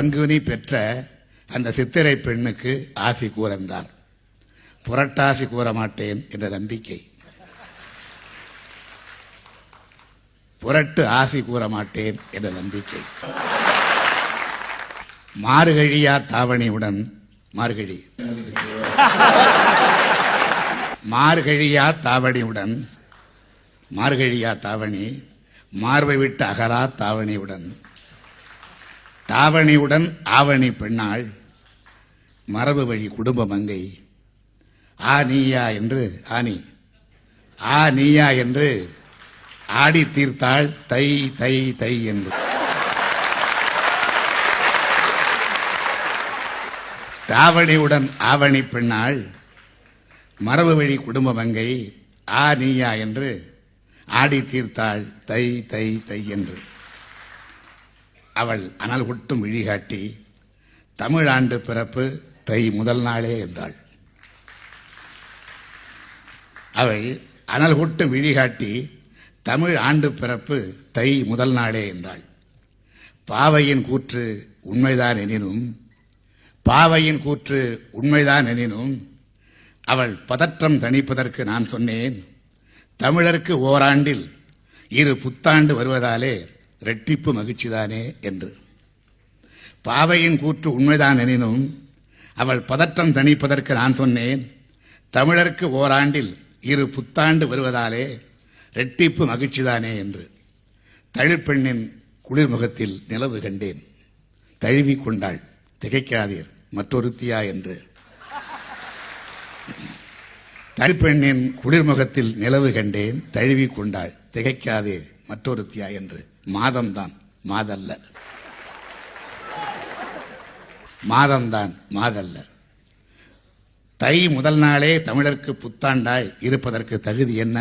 பங்குனி பெற்ற அந்த சித்திரை பெண்ணுக்கு ஆசி கூறென்றார். புரட்டாசி கூற மாட்டேன் என்ற நம்பிக்கை. புரட்டு ஆசி கூற மாட்டேன் என்ற நம்பிக்கை. மார்கழியா தாவணியுடன் மார்கழியா தாவணியுடன் மார்கழியா தாவணி மார்பை விட்டு அகலா தாவணியுடன் தாவணியுடன் ஆவணி பெண்ணாள் மரபு வழி குடும்ப மங்கை ஆ நீயா என்று ஆடி தீர்த்தாள் தை தை தை என்று. தாவணியுடன் ஆவணி பெண்ணாள் மரபு வழி குடும்ப மங்கை ஆ நீயா என்று ஆடி தீர்த்தாள் தை தை தை என்று. அவள் அனல் குட்டும் விழிகாட்டி தமிழ் ஆண்டு பிறப்பு தை முதல் நாளே என்றாள். அவள் அனல் குட்டும் விழிகாட்டி தமிழ் ஆண்டு பிறப்பு தை முதல் நாளே என்றாள். பாவையின் கூற்று உண்மைதான் எனினும் அவள் பதற்றம் தணிப்பதற்கு நான் சொன்னேன், தமிழருக்கு ஓராண்டில் 2 புத்தாண்டு வருவதாலே இரட்டிப்பு மகிழ்ச்சிதானே என்று. பாவையின் கூற்று உண்மைதான் எனினும் அவள் பதற்றம் தணிப்பதற்கு நான் சொன்னேன், தமிழருக்கு ஓராண்டில் 2 புத்தாண்டு வருவதாலே இரட்டிப்பு மகிழ்ச்சிதானே என்று. தழிப்பெண்ணின் குளிர்முகத்தில் நிலவு கண்டேன், தழுவிக் கொண்டாள் திகைக்காதீர் மற்றொருத்தியா என்று. தழிப்பெண்ணின் குளிர்முகத்தில் நிலவு கண்டேன், தழுவிக் கொண்டாள் திகைக்காதீர் மற்றொருத்தியா என்று. மாதம்தான் மாதல்ல. தை முதல் நாளே தமிழருக்கு புத்தாண்டாய் இருப்பதற்கு தகுதி என்ன?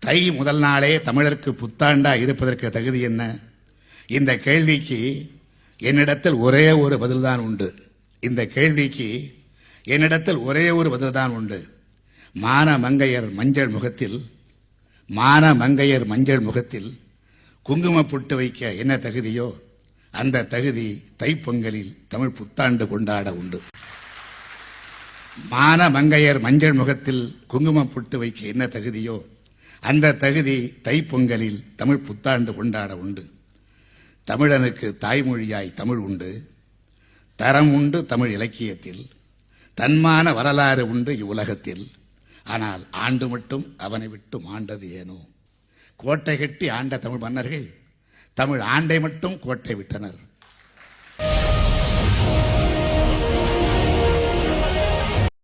தை முதல் நாளே தமிழருக்கு புத்தாண்டாய் இருப்பதற்கு தகுதி என்ன? இந்த கேள்விக்கு என்னிடத்தில் ஒரே ஒரு பதில்தான் உண்டு. மான மங்கையர் மஞ்சள் முகத்தில் குங்கும பொட்டு வைக்க என்ன தகுதியோ அந்த தகுதி தைப்பொங்கலில் தமிழ் புத்தாண்டு கொண்டாட உண்டு. மான மங்கையர் மஞ்சள் முகத்தில் குங்கும பொட்டு வைக்க என்ன தகுதியோ அந்த தகுதி தைப்பொங்கலில் தமிழ் புத்தாண்டு கொண்டாட உண்டு. தமிழனுக்கு தாய்மொழியாய் தமிழ் உண்டு, தரம் உண்டு தமிழ் இலக்கியத்தில், தன்மான வரலாறு உண்டு இவ்வுலகத்தில். ஆனால் ஆண்டு மட்டும் அவனை விட்டு மாண்டது ஏனோ? கோட்டை கட்டி ஆண்ட தமிழ் மன்னர்கள் தமிழ் ஆண்டை மட்டும் கோட்டை விட்டனர்.